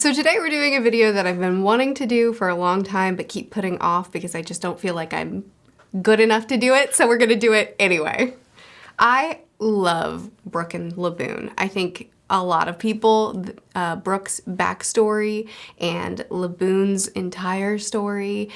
So today we're doing a video that I've been wanting to do for a long time but keep putting off because I just don't feel like I'm good enough to do it, so we're gonna do it anyway. I love Brooke and Laboon. I think a lot of people, Brooke's backstory and Laboon's entire story,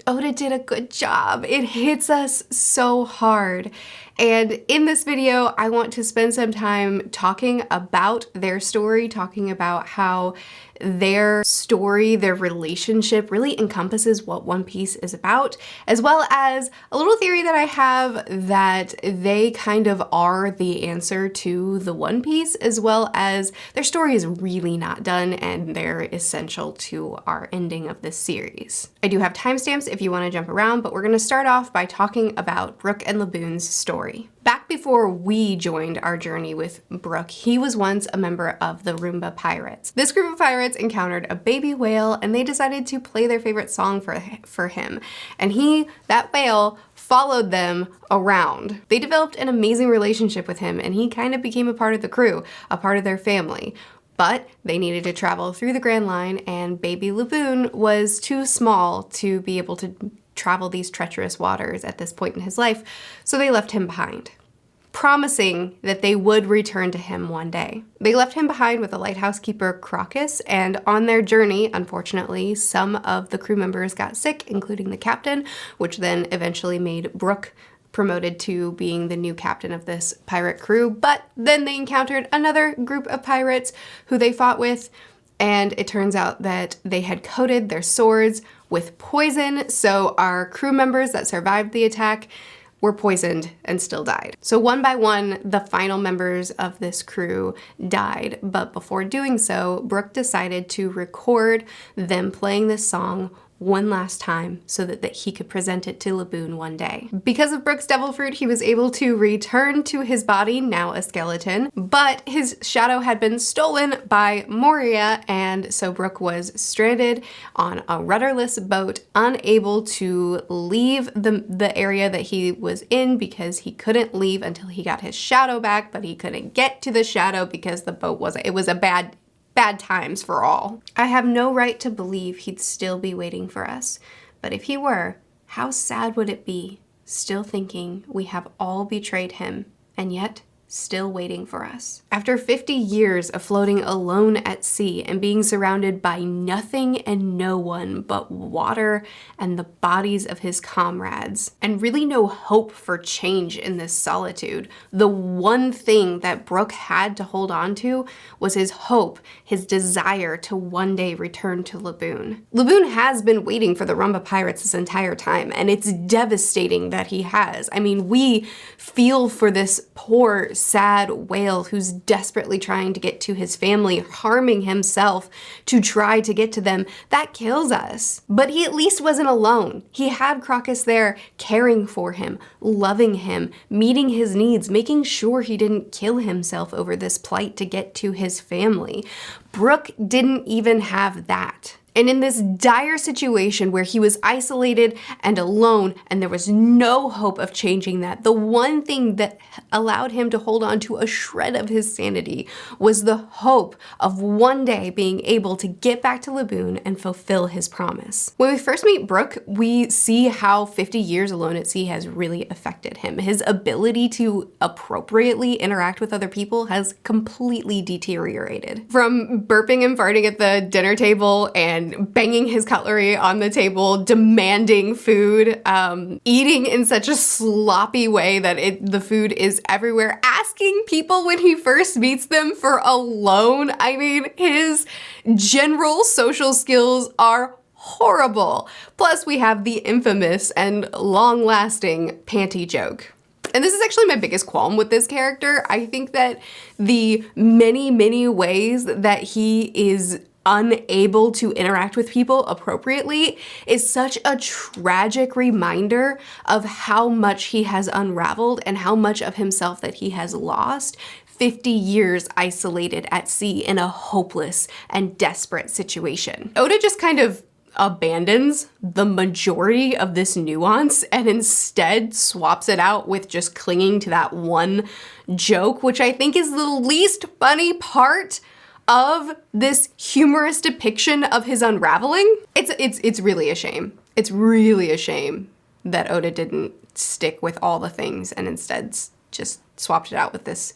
Oda did a good job. It hits us so hard. And in this video, I want to spend some time talking about their story, talking about how their story, their relationship really encompasses what One Piece is about, as well as a little theory that I have that they kind of are the answer to the One Piece, as well as their story is really not done and they're essential to our ending of this series. I do have timestamps if you want to jump around, but we're going to start off by talking about Brooke and Laboon's story. Back before we joined our journey with Brooke, he was once a member of the Roomba Pirates. This group of pirates encountered a baby whale and they decided to play their favorite song for him. And that whale, followed them around. They developed an amazing relationship with him and he kind of became a part of the crew, a part of their family. But they needed to travel through the Grand Line and baby Laboon was too small to be able to travel these treacherous waters at this point in his life, so they left him behind, promising that they would return to him one day. They left him behind with the lighthouse keeper Crocus, and on their journey, unfortunately, some of the crew members got sick, including the captain, which then eventually made Brooke promoted to being the new captain of this pirate crew. But then they encountered another group of pirates who they fought with, and it turns out that they had coated their swords with poison, so our crew members that survived the attack were poisoned and still died. So one by one, the final members of this crew died, but before doing so, Brooke decided to record them playing this song one last time so that he could present it to Laboon one day. Because of Brooke's devil fruit, he was able to return to his body, now a skeleton, but his shadow had been stolen by Moria, and so Brooke was stranded on a rudderless boat, unable to leave the area that he was in because he couldn't leave until he got his shadow back, but he couldn't get to the shadow because the boat was a bad times for all. I have no right to believe he'd still be waiting for us, but if he were, how sad would it be, still thinking we have all betrayed him, and yet still waiting for us. After 50 years of floating alone at sea and being surrounded by nothing and no one but water and the bodies of his comrades, and really no hope for change in this solitude, the one thing that Brooke had to hold on to was his hope, his desire to one day return to Laboon. Laboon has been waiting for the Roomba Pirates this entire time, and it's devastating that he has. I mean, we feel for this poor, sad whale who's desperately trying to get to his family, harming himself to try to get to them. That kills us. But he at least wasn't alone. He had Crocus there caring for him, loving him, meeting his needs, making sure he didn't kill himself over this plight to get to his family. Brooke didn't even have that. And in this dire situation where he was isolated and alone and there was no hope of changing that, the one thing that allowed him to hold on to a shred of his sanity was the hope of one day being able to get back to Laboon and fulfill his promise. When we first meet Brooke, we see how 50 years alone at sea has really affected him. His ability to appropriately interact with other people has completely deteriorated. From burping and farting at the dinner table and banging his cutlery on the table, demanding food, eating in such a sloppy way that the food is everywhere, asking people when he first meets them for a loan. I mean, his general social skills are horrible. Plus, we have the infamous and long-lasting panty joke. And this is actually my biggest qualm with this character. I think that the many, many ways that he is unable to interact with people appropriately is such a tragic reminder of how much he has unraveled and how much of himself that he has lost 50 years isolated at sea in a hopeless and desperate situation. Oda just kind of abandons the majority of this nuance and instead swaps it out with just clinging to that one joke, which I think is the least funny part of this humorous depiction of his unraveling. It's really a shame. It's really a shame that Oda didn't stick with all the things and instead just swapped it out with this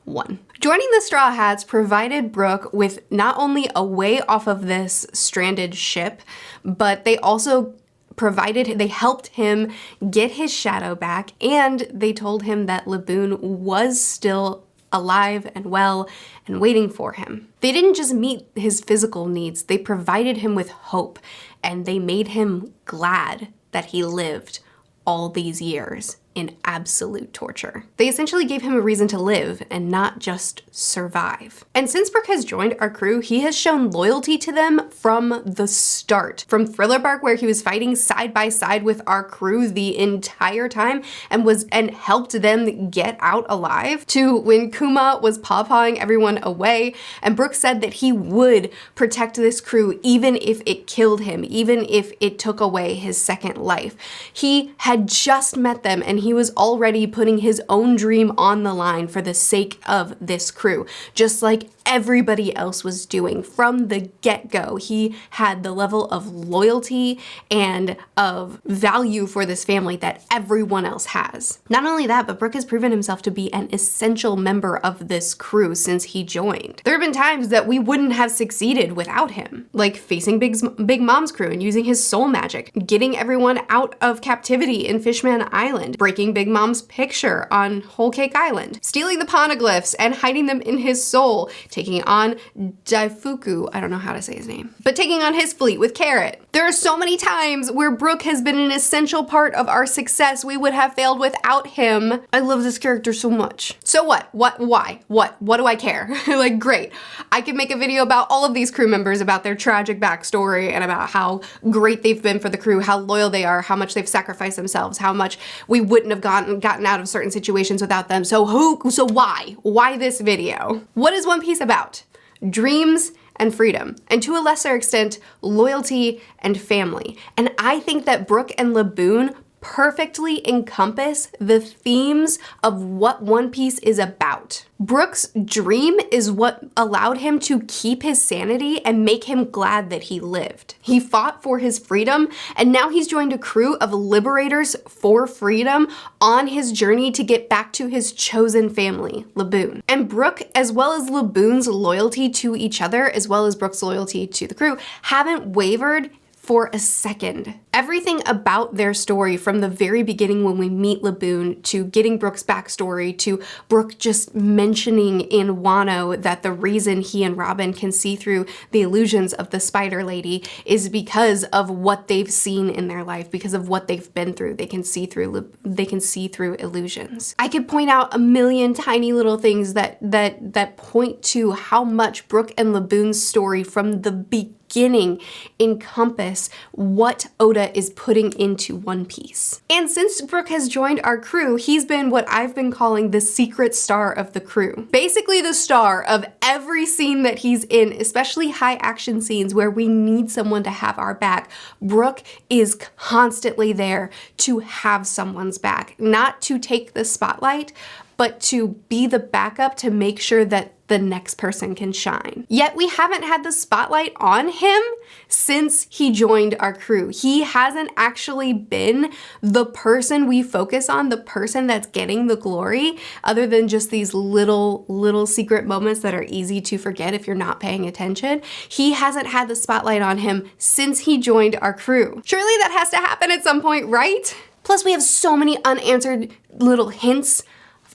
one. Joining the Straw Hats provided Brook with not only a way off of this stranded ship, but they also they helped him get his shadow back, and they told him that Laboon was still alive and well and waiting for him. They didn't just meet his physical needs, they provided him with hope, and they made him glad that he lived all these years in absolute torture. They essentially gave him a reason to live and not just survive. And since Brook has joined our crew, he has shown loyalty to them from the start. From Thriller Bark, where he was fighting side by side with our crew the entire time and helped them get out alive, to when Kuma was pawpawing everyone away, and Brook said that he would protect this crew even if it killed him, even if it took away his second life. He had just met them and he was already putting his own dream on the line for the sake of this crew, just like everybody else was doing from the get-go. He had the level of loyalty and of value for this family that everyone else has. Not only that, but Brook has proven himself to be an essential member of this crew since he joined. There have been times that we wouldn't have succeeded without him, like facing Big Mom's crew and using his soul magic, getting everyone out of captivity in Fishman Island, breaking Big Mom's picture on Whole Cake Island, stealing the poneglyphs and hiding them in his soul, taking on Daifuku, I don't know how to say his name, but taking on his fleet with Carrot. There are so many times where Brook has been an essential part of our success. We would have failed without him. I love this character so much. So what? Why? What do I care? Like, great. I could make a video about all of these crew members, about their tragic backstory and about how great they've been for the crew, how loyal they are, how much they've sacrificed themselves, how much we wouldn't have gotten out of certain situations without them. So why? Why this video? What is One Piece about? Dreams and freedom, and to a lesser extent, loyalty and family. And I think that Brook and Laboon perfectly encompass the themes of what One Piece is about. Brook's dream is what allowed him to keep his sanity and make him glad that he lived. He fought for his freedom, and now he's joined a crew of liberators for freedom on his journey to get back to his chosen family, Laboon. And Brook, as well as Laboon's loyalty to each other, as well as Brook's loyalty to the crew, haven't wavered for a second. Everything about their story, from the very beginning when we meet Laboon, to getting Brook's backstory, to Brook just mentioning in Wano that the reason he and Robin can see through the illusions of the Spider Lady is because of what they've seen in their life, because of what they've been through. They can see through illusions. I could point out a million tiny little things that point to how much Brook and Laboon's story from the beginning encompass what Oda is putting into One Piece. And since Brook has joined our crew, he's been what I've been calling the secret star of the crew. Basically the star of every scene that he's in, especially high action scenes where we need someone to have our back. Brook is constantly there to have someone's back, not to take the spotlight, but to be the backup to make sure that the next person can shine. Yet we haven't had the spotlight on him since he joined our crew. He hasn't actually been the person we focus on, the person that's getting the glory, other than just these little secret moments that are easy to forget if you're not paying attention. He hasn't had the spotlight on him since he joined our crew. Surely that has to happen at some point, right? Plus, we have so many unanswered little hints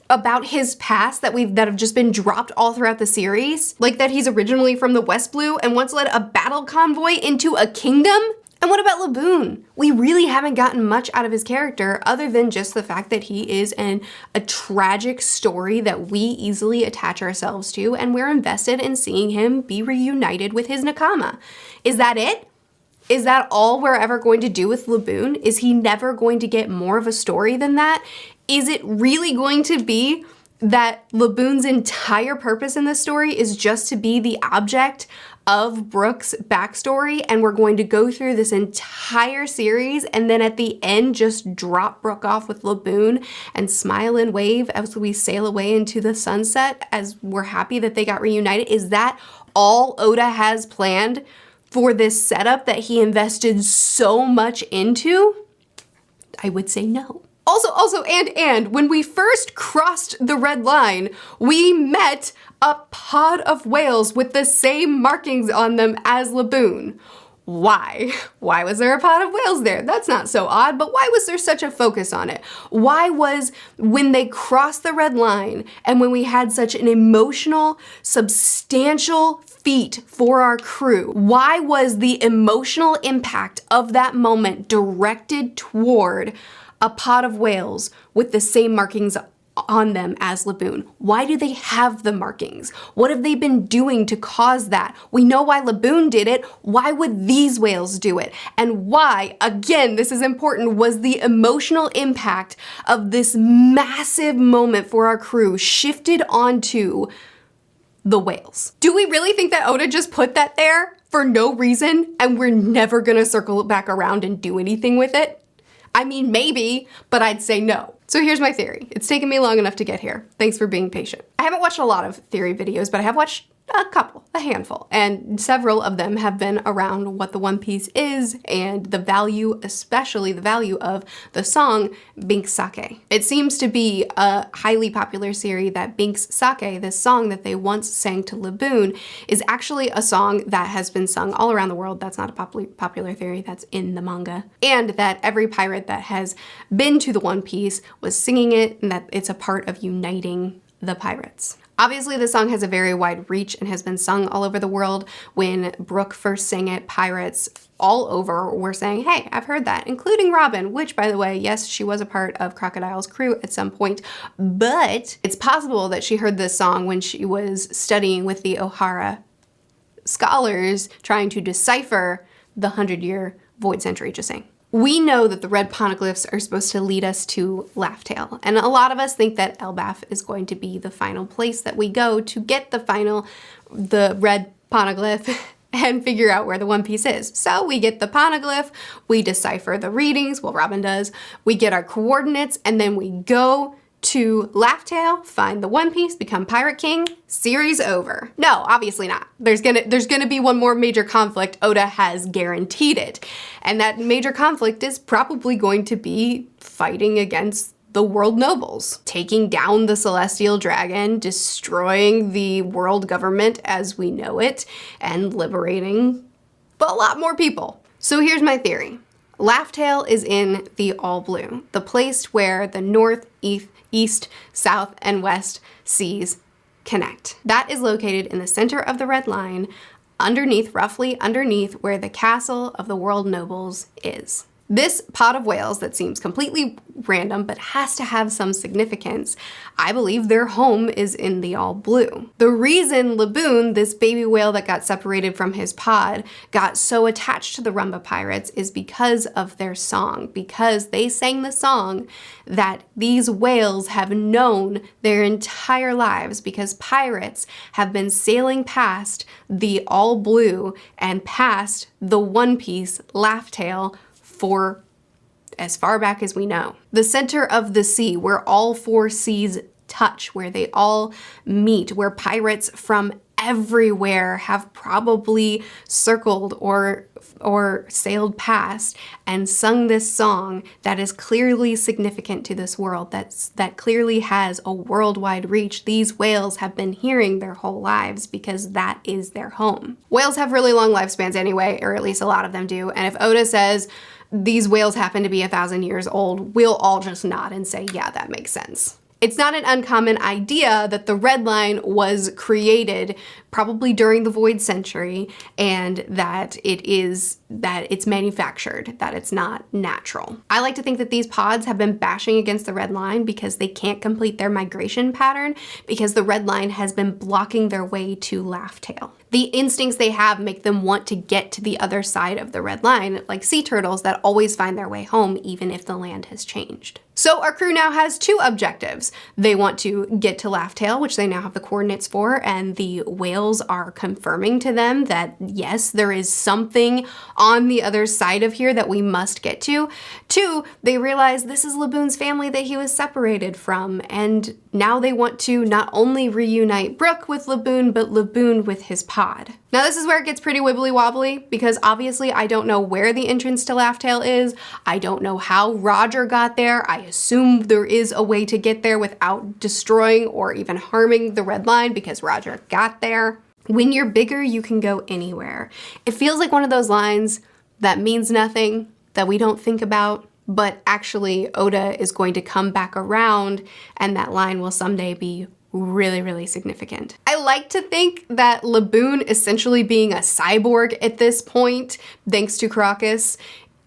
about his past that have just been dropped all throughout the series. Like that he's originally from the West Blue and once led a battle convoy into a kingdom. And what about Laboon? We really haven't gotten much out of his character other than just the fact that he is a tragic story that we easily attach ourselves to, and we're invested in seeing him be reunited with his Nakama. Is that it? Is that all we're ever going to do with Laboon? Is he never going to get more of a story than that? Is it really going to be that Laboon's entire purpose in this story is just to be the object of Brook's backstory, and we're going to go through this entire series and then at the end just drop Brook off with Laboon and smile and wave as we sail away into the sunset as we're happy that they got reunited? Is that all Oda has planned for this setup that he invested so much into? I would say no. Also, and when we first crossed the red line, we met a pod of whales with the same markings on them as Laboon. Why? Why was there a pod of whales there? That's not so odd, but why was there such a focus on it? Why was, when they crossed the red line and when we had such an emotional, substantial feat for our crew, why was the emotional impact of that moment directed toward a pod of whales with the same markings on them as Laboon? Why do they have the markings? What have they been doing to cause that? We know why Laboon did it. Why would these whales do it? And why, again, this is important, was the emotional impact of this massive moment for our crew shifted onto the whales? Do we really think that Oda just put that there for no reason and we're never gonna circle it back around and do anything with it? I mean, maybe, but I'd say no. So here's my theory. It's taken me long enough to get here. Thanks for being patient. I haven't watched a lot of theory videos, but I have watched a handful, and several of them have been around what the One Piece is and the value, especially the value of the song Binks Sake. It seems to be a highly popular theory that Binks Sake, this song that they once sang to Laboon, is actually a song that has been sung all around the world. That's not a popular theory, that's in the manga. And that every pirate that has been to the One Piece was singing it, and that it's a part of uniting the pirates. Obviously, the song has a very wide reach and has been sung all over the world. When Brook first sang it, pirates all over were saying, hey, I've heard that, including Robin, which, by the way, yes, she was a part of Crocodile's crew at some point, but it's possible that she heard this song when she was studying with the Ohara scholars trying to decipher the 100-year Void Century, just saying. We know that the red poneglyphs are supposed to lead us to Laugh Tale, and a lot of us think that Elbaf is going to be the final place that we go to get the red poneglyph and figure out where the One Piece is. So we get the poneglyph, we decipher the readings, well, Robin does, we get our coordinates, and then we go to Laugh Tale, find the One Piece, become Pirate King, series over. No, obviously not. There's gonna be one more major conflict. Oda has guaranteed it. And that major conflict is probably going to be fighting against the world nobles, taking down the celestial dragon, destroying the world government as we know it, and liberating a lot more people. So here's my theory. Laugh Tale is in the All Blue, the place where the north, east, south, and west seas connect. That is located in the center of the red line, roughly underneath where the castle of the world nobles is. This pod of whales that seems completely random but has to have some significance, I believe their home is in the All Blue. The reason Laboon, this baby whale that got separated from his pod, got so attached to the Rumba Pirates is because of their song, because they sang the song that these whales have known their entire lives, because pirates have been sailing past the All Blue and past the One Piece Laugh Tale for as far back as we know. The center of the sea, where all four seas touch, where they all meet, where pirates from everywhere have probably circled or sailed past and sung this song that is clearly significant to this world, that clearly has a worldwide reach. These whales have been hearing their whole lives because that is their home. Whales have really long lifespans anyway, or at least a lot of them do, and if Oda says these whales happen to be 1,000 years old, we'll all just nod and say, yeah, that makes sense. It's not an uncommon idea that the red line was created probably during the Void Century, and that it's manufactured, that it's not natural. I like to think that these pods have been bashing against the red line because they can't complete their migration pattern because the red line has been blocking their way to Laugh Tale. The instincts they have make them want to get to the other side of the red line, like sea turtles that always find their way home even if the land has changed. So our crew now has two objectives. They want to get to Laugh Tale, which they now have the coordinates for, and the whale whales are confirming to them that yes, there is something on the other side of here that we must get to. 2, they realize this is Laboon's family that he was separated from, and now they want to not only reunite Brook with Laboon, but Laboon with his pod. Now this is where it gets pretty wibbly wobbly, because obviously I don't know where the entrance to Laugh-Tale is. I don't know how Roger got there. I assume there is a way to get there without destroying or even harming the Red Line, because Roger got there. When you're bigger, you can go anywhere. It feels like one of those lines that means nothing, that we don't think about, but actually Oda is going to come back around and that line will someday be really, really significant. I like to think that Laboon essentially being a cyborg at this point, thanks to Crocus,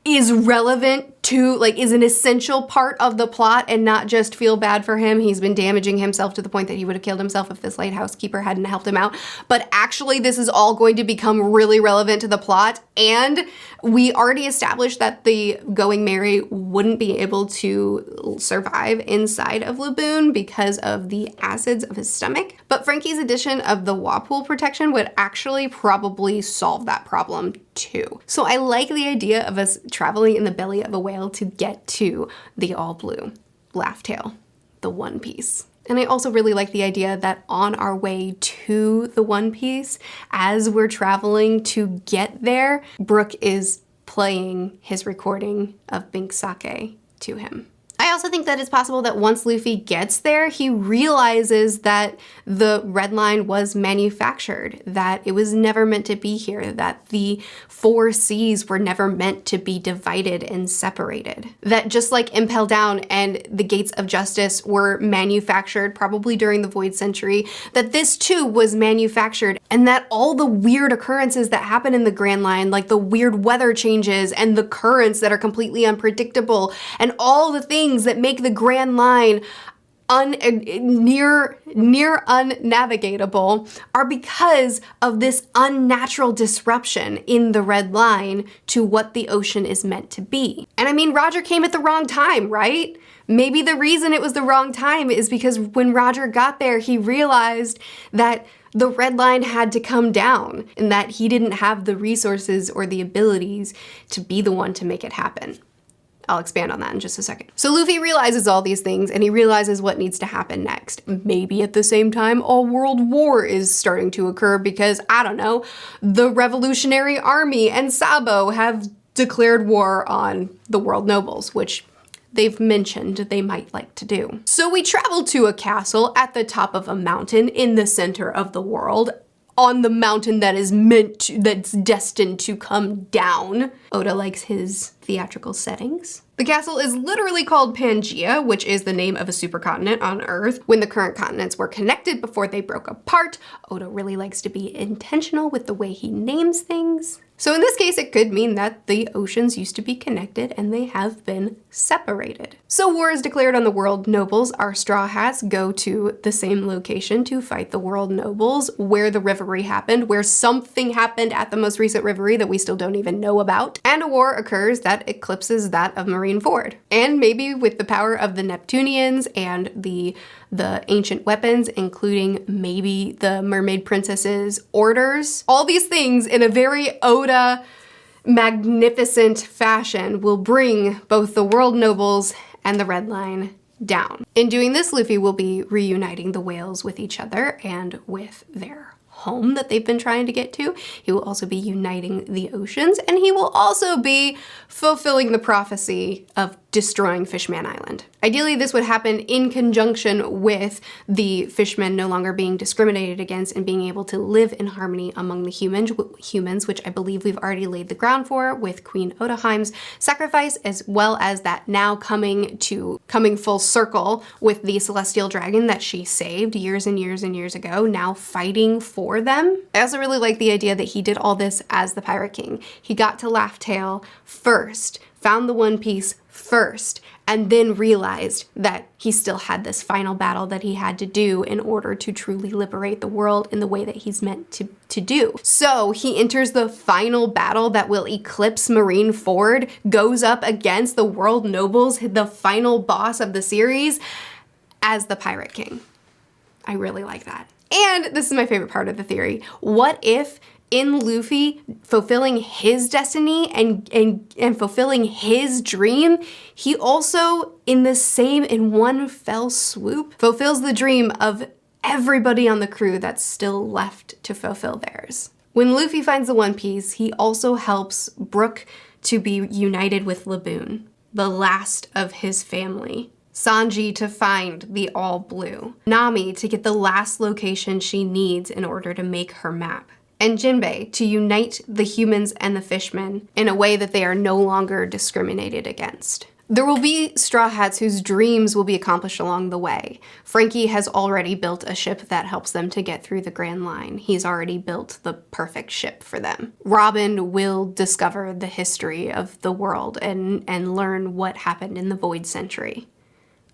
is relevant to, like, is an essential part of the plot and not just feel bad for him. He's been damaging himself to the point that he would have killed himself if this lighthouse keeper hadn't helped him out. But actually, this is all going to become really relevant to the plot. And we already established that the Going Merry wouldn't be able to survive inside of Laboon because of the acids of his stomach. But Franky's addition of the Wapool protection would actually probably solve that problem too. So I like the idea of us traveling in the belly of a whale to get to the all blue Laugh-Tale, the One Piece. And I also really like the idea that on our way to the One Piece, as we're traveling to get there, Brook is playing his recording of Binks Sake to him. I also think that it's possible that once Luffy gets there, he realizes that the Red Line was manufactured, that it was never meant to be here, that the 4 seas were never meant to be divided and separated. That just like Impel Down and the Gates of Justice were manufactured probably during the Void Century, that this too was manufactured, and that all the weird occurrences that happen in the Grand Line, like the weird weather changes and the currents that are completely unpredictable, and all the things that make the Grand Line near unnavigatable are because of this unnatural disruption in the Red Line to what the ocean is meant to be. And I mean, Roger came at the wrong time, right? Maybe the reason it was the wrong time is because when Roger got there, he realized that the Red Line had to come down and that he didn't have the resources or the abilities to be the one to make it happen. I'll expand on that in just a second. So Luffy realizes all these things and he realizes what needs to happen next. Maybe at the same time a world war is starting to occur because, I don't know, the Revolutionary Army and Sabo have declared war on the world nobles, which they've mentioned they might like to do. So we travel to a castle at the top of a mountain in the center of the world, on the mountain that is that's destined to come down. Oda likes his theatrical settings. The castle is literally called Pangaea, which is the name of a supercontinent on Earth. When the current continents were connected before they broke apart, Oda really likes to be intentional with the way he names things. So in this case, it could mean that the oceans used to be connected and they have been separated. So war is declared on the world nobles. Our Straw Hats go to the same location to fight the world nobles, where the Reverie happened, where something happened at the most recent Reverie that we still don't even know about. And a war occurs that eclipses that of Marineford. And maybe with the power of the Neptunians and the ancient weapons, including maybe the Mermaid Princess's orders. All these things in a very Oda magnificent fashion will bring both the world nobles and the Red Line down. In doing this, Luffy will be reuniting the whales with each other and with their home that they've been trying to get to. He will also be uniting the oceans, and he will also be fulfilling the prophecy of destroying Fishman Island. Ideally, this would happen in conjunction with the fishmen no longer being discriminated against and being able to live in harmony among the humans, which I believe we've already laid the ground for with Queen Odaheim's sacrifice, as well as that now coming full circle with the celestial dragon that she saved years and years and years ago, now fighting for them. I also really like the idea that he did all this as the Pirate King. He got to Laugh-Tale first, found the One Piece first, and then realized that he still had this final battle that he had to do in order to truly liberate the world in the way that he's meant to do. So he enters the final battle that will eclipse Marineford, goes up against the world nobles, the final boss of the series, as the Pirate King. I really like that. And this is my favorite part of the theory. What if in Luffy fulfilling his destiny and fulfilling his dream, he also in one fell swoop fulfills the dream of everybody on the crew that's still left to fulfill theirs. When Luffy finds the One Piece, he also helps Brook to be united with Laboon, the last of his family. Sanji to find the All Blue. Nami to get the last location she needs in order to make her map. And Jinbei to unite the humans and the fishmen in a way that they are no longer discriminated against. There will be Straw Hats whose dreams will be accomplished along the way. Frankie has already built a ship that helps them to get through the Grand Line. He's already built the perfect ship for them. Robin will discover the history of the world and learn what happened in the Void Century.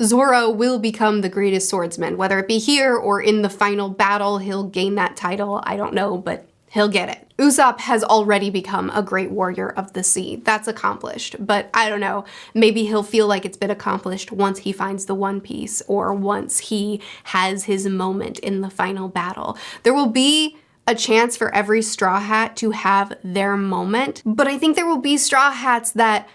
Zoro will become the greatest swordsman, whether it be here or in the final battle. He'll gain that title, I don't know, but he'll get it. Usopp has already become a great warrior of the sea. That's accomplished, but I don't know, maybe he'll feel like it's been accomplished once he finds the One Piece or once he has his moment in the final battle. There will be a chance for every Straw Hat to have their moment, but I think there will be Straw Hats that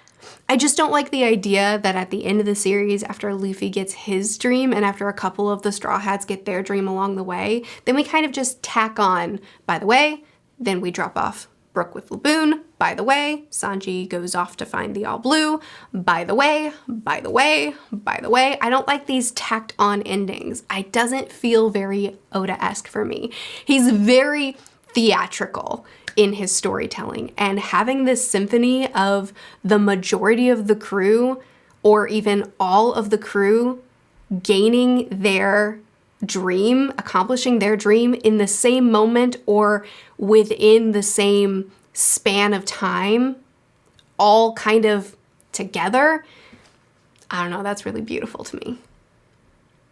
I just don't like the idea that at the end of the series, after Luffy gets his dream and after a couple of the Straw Hats get their dream along the way, then we kind of just tack on, by the way, then we drop off Brook with Laboon. By the way, Sanji goes off to find the All Blue. By the way, by the way, by the way. I don't like these tacked on endings. It doesn't feel very Oda-esque for me. He's very theatrical in his storytelling, and having this symphony of the majority of the crew or even all of the crew gaining their dream, accomplishing their dream in the same moment or within the same span of time, all kind of together, I don't know, that's really beautiful to me.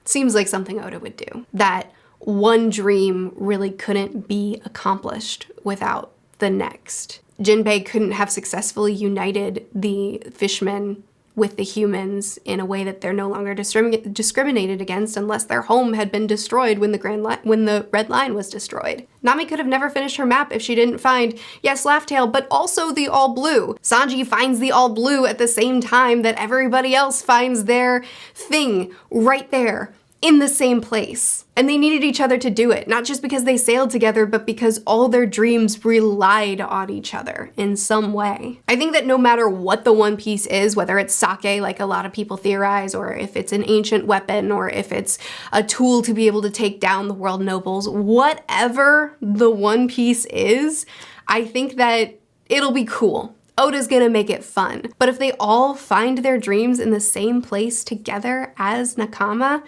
Seems like something Oda would do. That one dream really couldn't be accomplished without the next. Jinbei couldn't have successfully united the fishmen with the humans in a way that they're no longer discriminated against unless their home had been destroyed when the Red Line was destroyed. Nami could have never finished her map if she didn't find, yes, Laugh Tale, but also the All Blue. Sanji finds the All Blue at the same time that everybody else finds their thing right there in the same place. And they needed each other to do it, not just because they sailed together, but because all their dreams relied on each other in some way. I think that no matter what the One Piece is, whether it's sake, like a lot of people theorize, or if it's an ancient weapon, or if it's a tool to be able to take down the world nobles, whatever the One Piece is, I think that it'll be cool. Oda's gonna make it fun. But if they all find their dreams in the same place together as Nakama,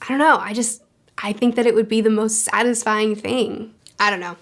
I don't know, I think that it would be the most satisfying thing. I don't know.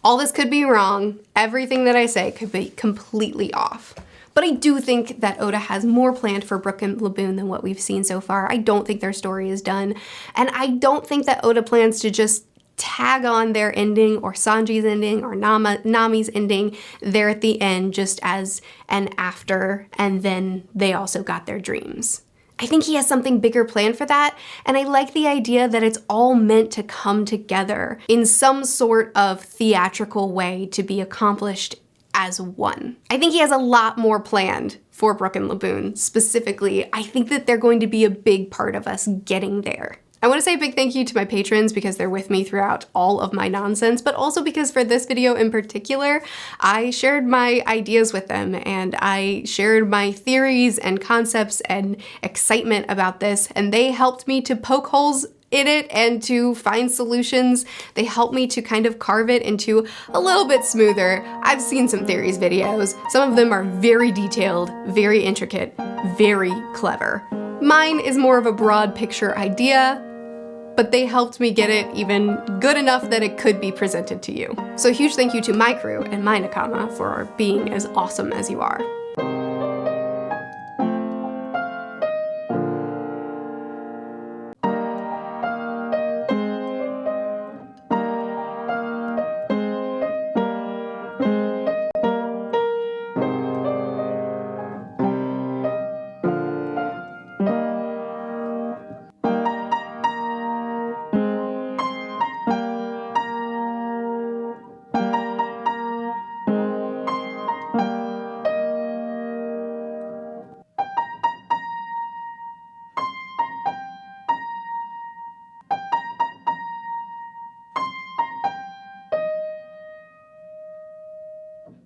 All this could be wrong. Everything that I say could be completely off. But I do think that Oda has more planned for Brook and Laboon than what we've seen so far. I don't think their story is done. And I don't think that Oda plans to just tag on their ending or Sanji's ending or Nami's ending there at the end just as an after, and then they also got their dreams. I think he has something bigger planned for that, and I like the idea that it's all meant to come together in some sort of theatrical way to be accomplished as one. I think he has a lot more planned for Brook and Laboon. Specifically, I think that they're going to be a big part of us getting there. I want to say a big thank you to my patrons because they're with me throughout all of my nonsense, but also because for this video in particular, I shared my ideas with them and I shared my theories and concepts and excitement about this, and they helped me to poke holes in it and to find solutions. They helped me to kind of carve it into a little bit smoother. I've seen some theories videos. Some of them are very detailed, very intricate, very clever. Mine is more of a broad picture idea, but they helped me get it even good enough that it could be presented to you. So a huge thank you to my crew and my Nakama for being as awesome as you are.